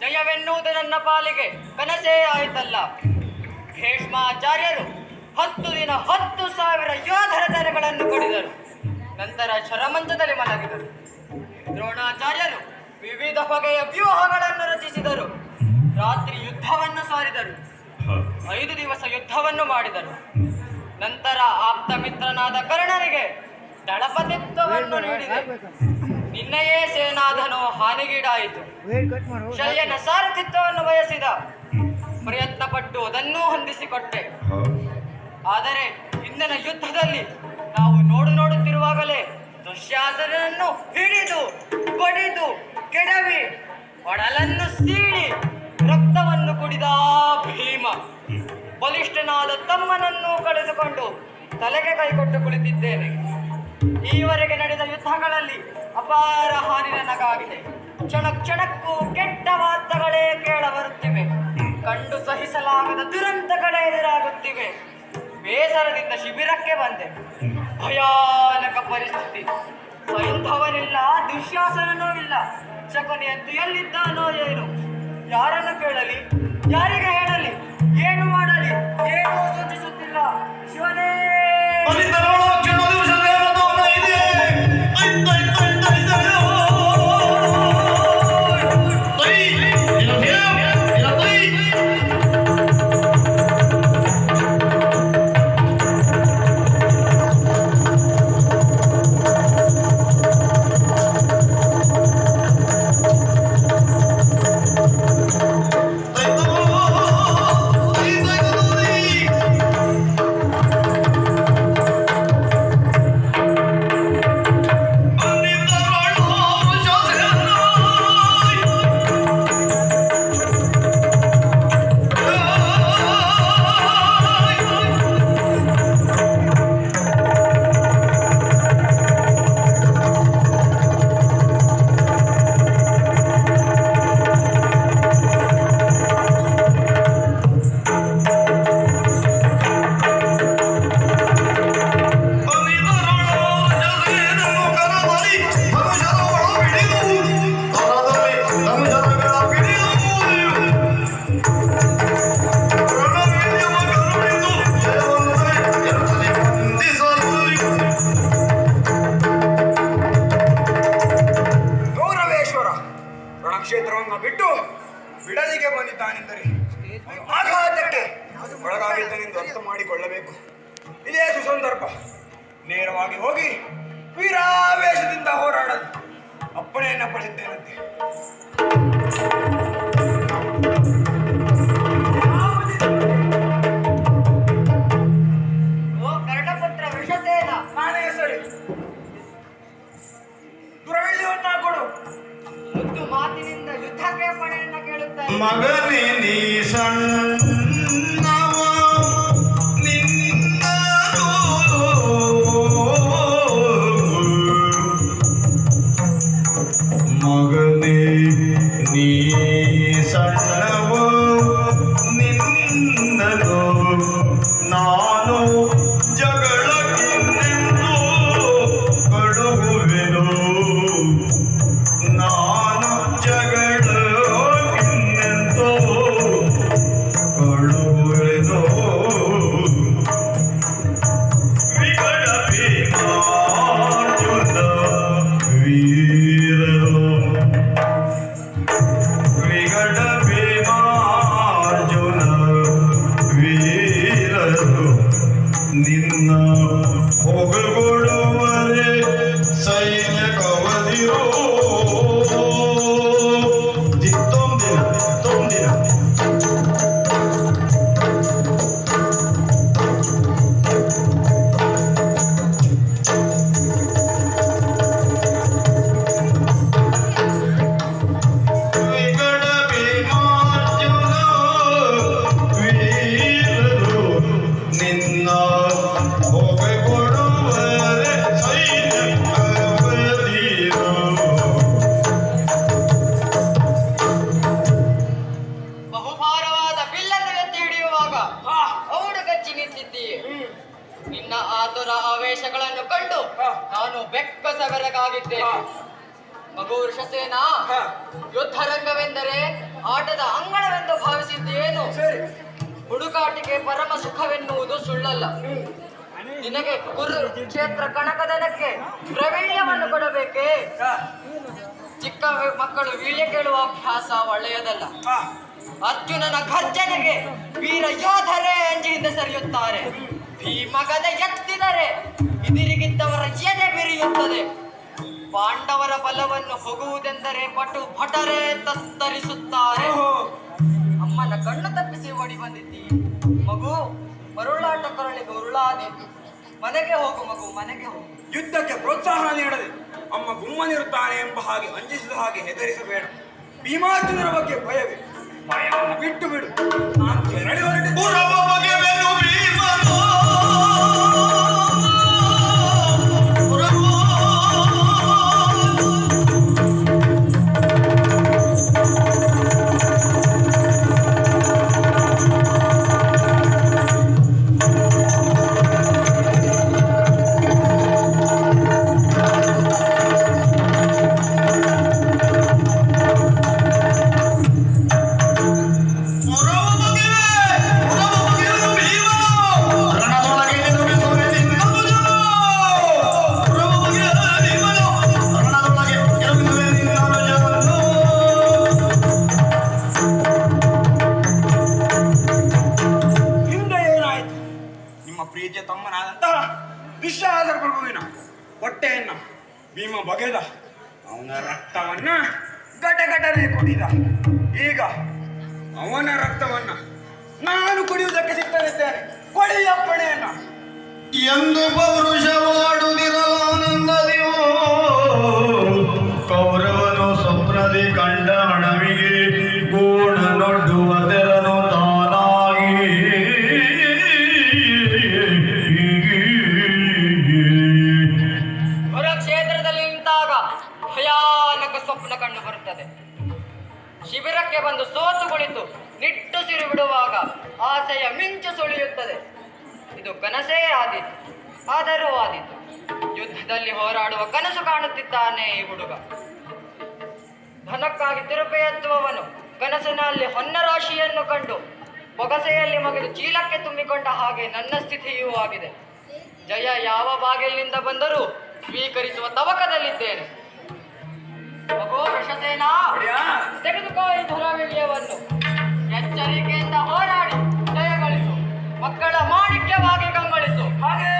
ಜಯವೆನ್ನುವುದು ನನ್ನ ಪಾಲಿಗೆ ಕನಸೇ ಆಯಿತಲ್ಲ. ಭೀಷ್ಮಾಚಾರ್ಯರು 10 ದಿನ 10,000 ಯೋಧರ ದರಗಳನ್ನು ಕೊಡಿದರು. ನಂತರ ಶರಮಂಚದಲ್ಲಿ ಮಲಗಿದರು. ದ್ರೋಣಾಚಾರ್ಯರು ವಿವಿಧ ಬಗೆಯ ವ್ಯೂಹಗಳನ್ನು ರಚಿಸಿದರು. ರಾತ್ರಿ ಯುದ್ಧವನ್ನು ಸಾರಿದರು. 5 ದಿವಸ ಯುದ್ಧವನ್ನು ಮಾಡಿದರು. ನಂತರ ಆಪ್ತ ಮಿತ್ರನಾದ ಕರ್ಣನಿಗೆ ದಳಪತಿತ್ವವನ್ನು ನೀಡಿದೆ. ನಿನ್ನೆಯೇ ಸೇನಾಧನು ಹಾನಿಗೀಡಾಯಿತು. ಶಲ್ಯನ ಸಾರಥಿತ್ವವನ್ನು ಬಯಸಿದ. ಪ್ರಯತ್ನ ಪಟ್ಟು ಅದನ್ನೂ ಹೊಂದಿಸಿಕೊಟ್ಟೆ. ಆದರೆ ಇಂದಿನ ಯುದ್ಧದಲ್ಲಿ ನಾವು ನೋಡುತ್ತಿರುವಾಗಲೇ ದುಶ್ಯಾಸನನ್ನು ಹಿಡಿದು ಬಡಿದು ಕೆಡವಿ ಒಡಲನ್ನು ಸೀಳಿ ರಕ್ತವನ್ನು ಕುಡಿದ ಭೀಮ ಬಲಿಷ್ಠನಾದ ತಮ್ಮನನ್ನು ಕಳೆದುಕೊಂಡು ತಲೆಗೆ ಕೈಕೊಟ್ಟು ಕುಳಿತಿದ್ದೇನೆ. ಈವರೆಗೆ ನಡೆದ ಯುದ್ಧಗಳಲ್ಲಿ ಅಪಾರ ಹಾನಿ ನನಗಾಗಿದೆ. ಕ್ಷಣ ಕ್ಷಣಕ್ಕೂ ಕೆಟ್ಟ ವಾರ್ತೆಗಳೇ ಕೇಳಬರುತ್ತಿವೆ. ಕಂಡು ಸಹಿಸಲಾಗದ ದುರಂತಗಳೇ ಎದುರಾಗುತ್ತಿವೆ. ಬೇಸರದಿಂದ ಶಿಬಿರಕ್ಕೆ ಬಂದೆ. ಭಯಾನಕ ಪರಿಸ್ಥಿತಿ. ಸೈಂಧವನಿಲ್ಲ, ದುಶ್ಯಾಸನನೂ ಇಲ್ಲ. ಶಕುನಿಯಂತೂ ಎಲ್ಲಿದ್ದಾನೋ ಏನು? ಯಾರನ್ನು ಕೇಳಲಿ? ಯಾರಿಗೆ ಹೇಳಲಿ? ಏನು ಮಾಡಲಿ? ಏನೂ ಸೂಚಿಸುತ್ತಿಲ್ಲ. ಶಿವನೇ ಕ್ಷೇತ್ರವನ್ನು ಬಿಟ್ಟು ಬಿಡಲಿಗೆ ಬಂದಿದ್ದಾನೆಂದರೆ ಆಘಾತಕ್ಕೆ ಒಳಗಾಗಿದ್ದನೆಂದು ಅರ್ಥ ಮಾಡಿಕೊಳ್ಳಬೇಕು. ಇದೇ ಸುಸಂದರ್ಭ. ನೇರವಾಗಿ ಹೋಗಿ ವೀರಾವೇಶದಿಂದ ಹೋರಾಡಲು ಅಪ್ಪಣೆಯನ್ನು ಪಡೆದಿದ್ದೇನಂತೆ. ಕರ್ಣಪುತ್ರ ವೃಷಸೇನ, ನಾನೇ ಸರಿ. ದುರವಿಳಿಯನ್ನ ಕೊಡು. ಮುದ್ದು ಮಾತಿನಿಂದ ಯುದ್ಧಕ್ಕೆ ಪಡೆಯನ್ನ ಕೇಳುತ್ತಾರೆ. ಮಗನೇ ನೀ ಸಣ್ಣವ ನಿನ್ನದು ಬೆಕ್ಕಸ ಬೆರಗಾಗಿದ್ದೇನೆ. ಮಗು ವೃಷಸೇನ, ಹಾ. ಯುದ್ಧರಂಗವೆಂದರೆ ಆಟದ ಅಂಗಣವೆಂದು ಭಾವಿಸಿದ್ದೇನು? ಸರಿ. ಹುಡುಕಾಟಿಕೆ ಪರಮ ಸುಖವೆನ್ನುವುದು ಸುಳ್ಳಲ್ಲ. ನಿನಗೆ ಕುರುಕ್ಷೇತ್ರ ಕಣಕದನಕ್ಕೆ ಪ್ರವೀಣ್ಯವನ್ನು ಕೊಡಬೇಕೇ? ಹಾ. ಚಿಕ್ಕ ಮಕ್ಕಳು ವೀಳ್ಯ ಕೇಳುವ ಅಭ್ಯಾಸ ಒಳ್ಳೆಯದಲ್ಲ. ಹಾ. ಅರ್ಜುನನ ಗರ್ಜನೆಗೆ ವೀರ ಯೋಧರೇ ಅಂಜಿ ಹಿಂದೆ ಸರಿಯುತ್ತಾರೆ. ಭೀಮಗದ ಎತ್ತಿದರೆ ಎದುರಿಗಿದ್ದವರ ಎದೆ ಬಿರಿಯುತ್ತದೆ. ಪಾಂಡವರ ಬಲವನ್ನು ಹೋಗುವುದೆಂದರೆ ಪಟು ಭಟರೇ ತತ್ತರಿಸುತ್ತಾರೆ. ಓಹೋ. ಅಮ್ಮನ ಕಣ್ಣು ತಪ್ಪಿಸಿ ಓಡಿ ಬಂದಿದ್ದಿ ಮಗು. ಮರುಳಾಟ ಕೊರಳಿಗೆ ಉರುಳಾದಿ. ಮನೆಗೆ ಹೋಗು ಮಗು, ಮನೆಗೆ ಹೋಗು. ಯುದ್ಧಕ್ಕೆ ಪ್ರೋತ್ಸಾಹ ನೀಡದೆ ಅಮ್ಮ ಗುಮ್ಮನಿರುತ್ತಾನೆ ಎಂಬ ಹಾಗೆ ಅಂಜಿಸಿದ ಹಾಗೆ ಹೆದರಿಸಬೇಡ. ಭೀಮಾರ್ಜುನರ ಬಗ್ಗೆ ಭಯವೇ. ಭಯವನ್ನು ಬಿಟ್ಟು ಬಿಡು. ನಾನು ಕೆರಳಿ ಹೊರಟಿದ್ದೆ. ಪ್ರೀತಿಯ ತಮ್ಮನಾದಂತಹ ವಿಶ್ವಾಸರ ಪ್ರಭುವಿನ ಹೊಟ್ಟೆಯನ್ನ ಭೀಮ ಬಗೆದ. ಅವನ ರಕ್ತವನ್ನ ಘಟಘಟನೆ ಕುಡಿದ. ಈಗ ಅವನ ರಕ್ತವನ್ನ ನಾನು ಕುಡಿಯುವುದಕ್ಕೆ ಸಿದ್ಧನಿದ್ದೇನೆ. ಕೊಡಿಯಪ್ಪಣೆಯನ್ನ ಎಂದು ಪೌರುಷವಾಡುತ್ತಿರಲಾನಂದದಿಯೋ ಕೌರವನು ಸ್ವಪ್ನದಿ ಕಂಡ ಹಣವಿಗೆ ಗೂಣ ನೊಡ್ಡುವ ತೆರನು ತಾನಾಗಿ ಕುರುಕ್ಷೇತ್ರದಲ್ಲಿ ನಿಂತಾಗ ಭಯಾನಕ ಸ್ವಪ್ನ ಕಂಡು ಬರುತ್ತದೆ. ಶಿಬಿರಕ್ಕೆ ಬಂದು ಸೋತು ಕುಳಿತು ನಿಟ್ಟುಸಿರು ಬಿಡುವಾಗ ಆಸೆಯ ಮಿಂಚು ಸುಳಿಯುತ್ತದೆ. ಇದು ಕನಸೇ ಆದೀತು. ಆದರೂ ಆದೀತು. ಯುದ್ಧದಲ್ಲಿ ಹೋರಾಡುವ ಕನಸು ಕಾಣುತ್ತಿದ್ದಾನೆ ಈ ಹುಡುಗ. ಧನಕ್ಕಾಗಿ ತಿರುಪೆ ಎತ್ತುವವನು ಕನಸಿನಲ್ಲಿ ಹೊನ್ನರಾಶಿಯನ್ನು ಕಂಡು ಬೊಗಸೆಯಲ್ಲಿ ಮಗಿದು ಚೀಲಕ್ಕೆ ತುಂಬಿಕೊಂಡ ಹಾಗೆ ನನ್ನ ಸ್ಥಿತಿಯೂ ಆಗಿದೆ. ಜಯ ಯಾವ ಬಾಗಿಲಿನಿಂದ ಬಂದರೂ ಸ್ವೀಕರಿಸುವ ತವಕದಲ್ಲಿದ್ದೇನೆ. ಮಗೋ ವೃಷಸೇನ, ತೆಗೆದುಕೋ ಈ ಧನವಿಳ್ಯವನ್ನು. ಎಚ್ಚರಿಕೆಯಿಂದ ಹೋರಾಡಿ ಜಯ ಗಳಿಸು. ಮಕ್ಕಳ ಮಾಣಿಕ್ಯವಾಗಿ ಕಂಗೊಳಿಸು. ಹಾಗೆ